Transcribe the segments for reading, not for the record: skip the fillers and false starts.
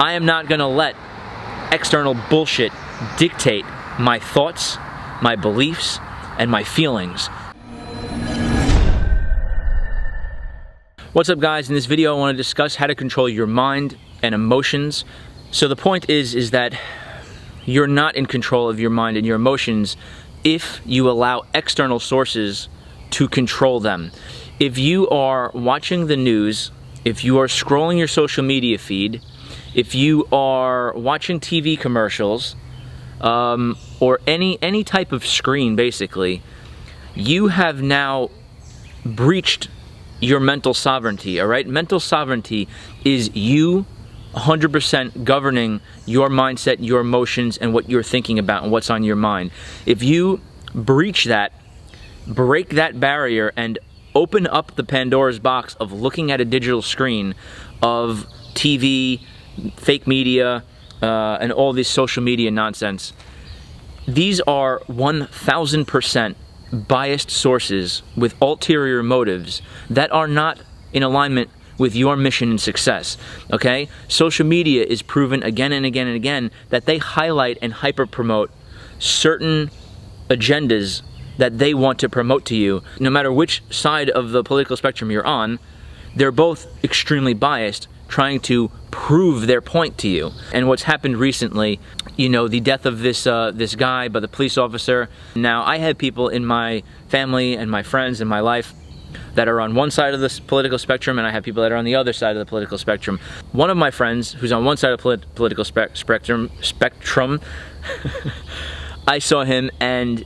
I am not going to let external bullshit dictate my thoughts, my beliefs, and my feelings. What's up, guys? In this video I want to discuss how to control your mind and emotions. So the point is that you're not in control of your mind and your emotions if you allow external sources to control them. If you are watching the news, if you are scrolling your social media feed, if you are watching TV commercials, or any type of screen, basically, you have now breached your mental sovereignty, all right? Mental sovereignty is you 100% governing your mindset, your emotions, and what you're thinking about and what's on your mind. If you breach that, break that barrier, and open up the Pandora's box of looking at a digital screen of TV, fake media, and all this social media nonsense, these are 1000% biased sources with ulterior motives that are not in alignment with your mission and success, okay? Social media is proven again and again and again that they highlight and hyper-promote certain agendas that they want to promote to you. No matter which side of the political spectrum you're on, they're both extremely biased, trying to prove their point to you. And what's happened recently, you know, the death of this guy by the police officer. Now, I have people in my family and my friends in my life that are on one side of this political spectrum, and I have people that are on the other side of the political spectrum. One of my friends who's on one side of the political spectrum, I saw him, and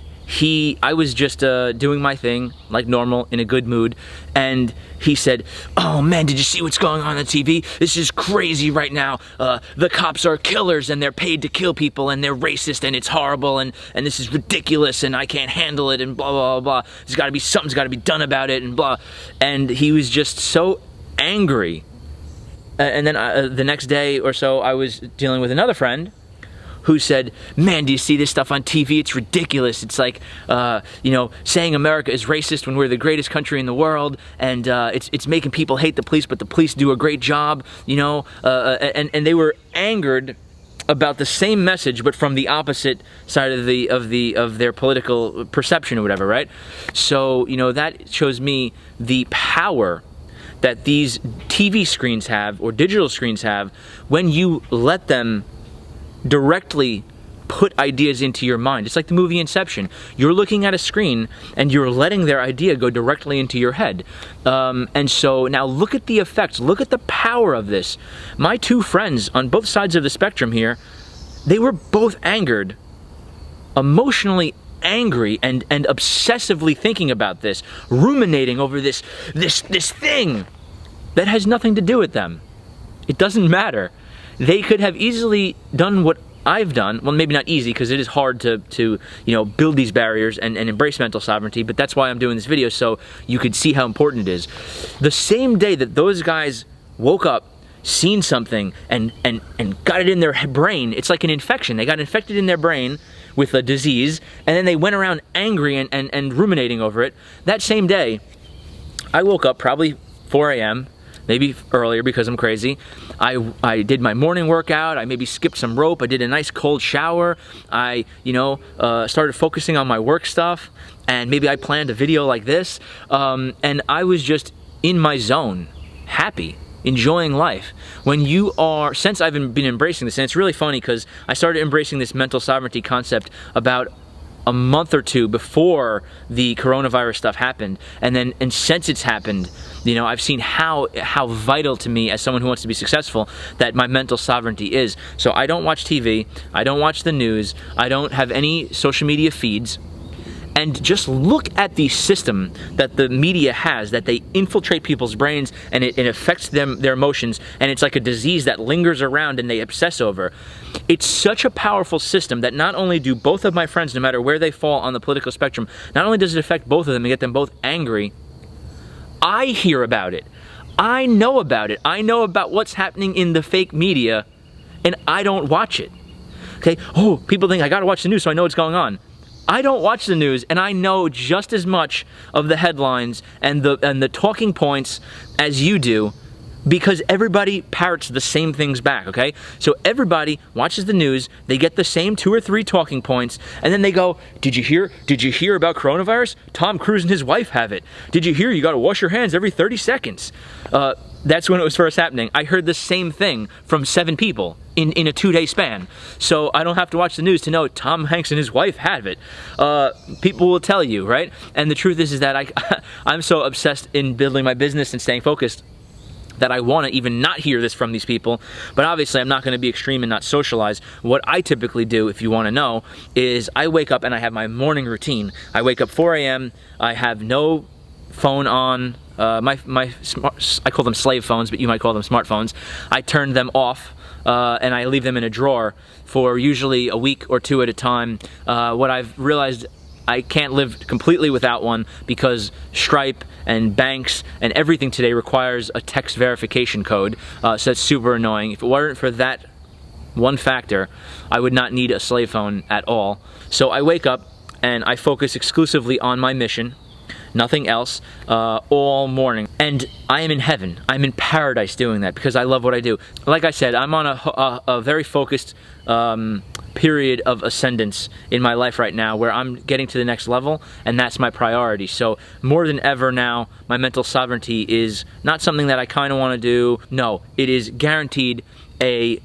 I was just doing my thing like normal, in a good mood, and he said, "Oh man, did you see what's going on TV? This is crazy right now. The cops are killers, and they're paid to kill people, and they're racist, and it's horrible, and this is ridiculous, and I can't handle it, and blah blah blah. There's got to be something's got to be done about it, and blah." And he was just so angry. And then the next day or so, I was dealing with another friend who said, "Man, do you see this stuff on TV? It's ridiculous. It's like, you know, saying America is racist when we're the greatest country in the world, and it's making people hate the police, but the police do a great job, you know." And they were angered about the same message, but from the opposite side of their political perception or whatever, right? So, you know, that shows me the power that these TV screens have, or digital screens have, when you let them directly put ideas into your mind. It's like the movie Inception. You're looking at a screen and you're letting their idea go directly into your head. And so now look at the effects, look at the power of this. My two friends on both sides of the spectrum here, they were both angered, emotionally angry, and obsessively thinking about this, ruminating over this thing that has nothing to do with them. It doesn't matter. They could have easily done what I've done. Well, maybe not easy, because it is hard to you know, build these barriers and embrace mental sovereignty, but that's why I'm doing this video, so you could see how important it is. The same day that those guys woke up, seen something, and got it in their brain, it's like an infection. They got infected in their brain with a disease, and then they went around angry and ruminating over it. That same day, I woke up probably 4 a.m., maybe earlier because I'm crazy. I did my morning workout. I maybe skipped some rope. I did a nice cold shower. I, you know, started focusing on my work stuff, and maybe I planned a video like this. And I was just in my zone, happy, enjoying life. When you are, since I've been embracing this, and it's really funny because I started embracing this mental sovereignty concept about a month or two before the coronavirus stuff happened, and since it's happened, you know, I've seen how vital to me as someone who wants to be successful that my mental sovereignty is. So I don't watch TV, I don't watch the news, I don't have any social media feeds, and just look at the system that the media has, that they infiltrate people's brains, and it affects their emotions, and it's like a disease that lingers around and they obsess over. It's such a powerful system that not only do both of my friends, no matter where they fall on the political spectrum, not only does it affect both of them and get them both angry, I hear about it. I know about it. I know about what's happening in the fake media, and I don't watch it. Okay? Oh, people think I gotta watch the news so I know what's going on. I don't watch the news, and I know just as much of the headlines and the talking points as you do, Because everybody parrots the same things back, okay? So everybody watches the news, they get the same 2 or 3 talking points, and then they go, did you hear about coronavirus? Tom Cruise and his wife have it. Did you hear you gotta wash your hands every 30 seconds? That's when it was first happening. I heard the same thing from 7 people in a 2-day span. So I don't have to watch the news to know Tom Hanks and his wife have it. People will tell you, right? And the truth is that I'm so obsessed in building my business and staying focused that I want to even not hear this from these people. But obviously I'm not going to be extreme and not socialize. What I typically do, if you want to know, is I wake up and I have my morning routine. I wake up 4 a.m. I have no phone on. I call them slave phones, but you might call them smartphones. I turn them off and I leave them in a drawer for usually a week or 2 at a time. What I've realized, I can't live completely without one because Stripe and banks and everything today requires a text verification code. So that's super annoying. If it weren't for that one factor, I would not need a slave phone at all. So I wake up and I focus exclusively on my mission, nothing else, all morning. And I am in heaven. I'm in paradise doing that because I love what I do. Like I said, I'm on a very focused period of ascendance in my life right now where I'm getting to the next level, and that's my priority. So more than ever now, my mental sovereignty is not something that I kind of want to do. No, it is guaranteed a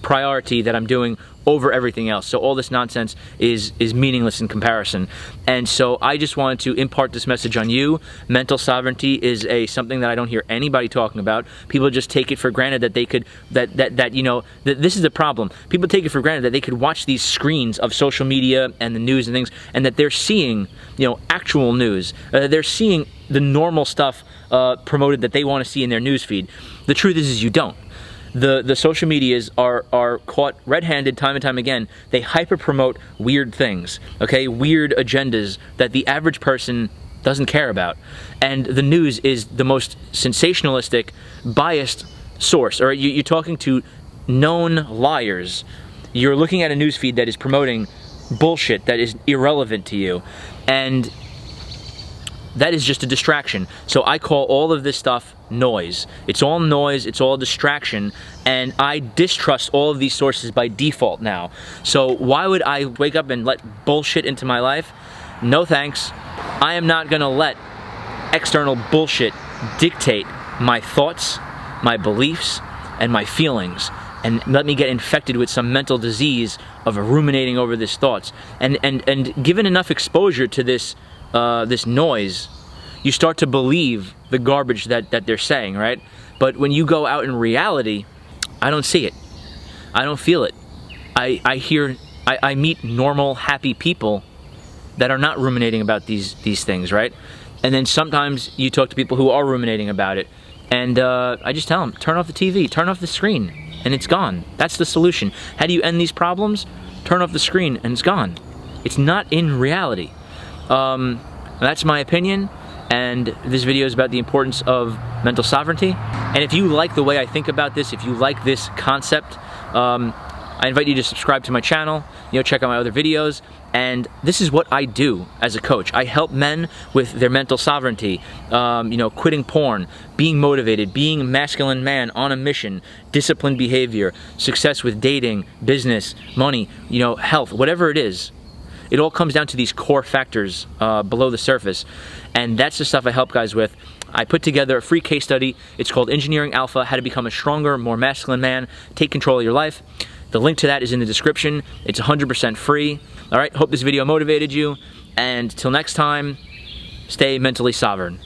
priority that I'm doing over everything else. So all this nonsense is meaningless in comparison. And so I just wanted to impart this message on you. Mental sovereignty is something that I don't hear anybody talking about. People just take it for granted that they could, this is the problem. People take it for granted that they could watch these screens of social media and the news and things, and that they're seeing, actual news. They're seeing the normal stuff promoted that they want to see in their news feed. The truth is you don't. The social medias are caught red-handed time and time again. They hyper-promote weird things, okay? Weird agendas that the average person doesn't care about. And the news is the most sensationalistic, biased source. Or you're talking to known liars. You're looking at a news feed that is promoting bullshit that is irrelevant to you. And that is just a distraction. So I call all of this stuff noise. It's all noise, it's all distraction, and I distrust all of these sources by default now. So why would I wake up and let bullshit into my life? No thanks. I am not gonna let external bullshit dictate my thoughts, my beliefs, and my feelings, and let me get infected with some mental disease of ruminating over these thoughts. And given enough exposure to this noise, you start to believe the garbage that they're saying, right? But when you go out in reality, I don't see it. I don't feel it. I meet normal, happy people that are not ruminating about these things, right? And then sometimes you talk to people who are ruminating about it, and I just tell them, turn off the TV, turn off the screen, and it's gone. That's the solution. How do you end these problems? Turn off the screen, and it's gone. It's not in reality. That's my opinion, and this video is about the importance of mental sovereignty. And if you like the way I think about this, if you like this concept, I invite you to subscribe to my channel, check out my other videos. And this is what I do as a coach. I help men with their mental sovereignty, quitting porn, being motivated, being a masculine man on a mission, disciplined behavior, success with dating, business, money, health, whatever it is. It all comes down to these core factors below the surface, and that's the stuff I help guys with. I put together a free case study. It's called Engineering Alpha, How to Become a Stronger, More Masculine Man, Take Control of Your Life. The link to that is in the description. It's 100% free. All right, hope this video motivated you, and till next time, stay mentally sovereign.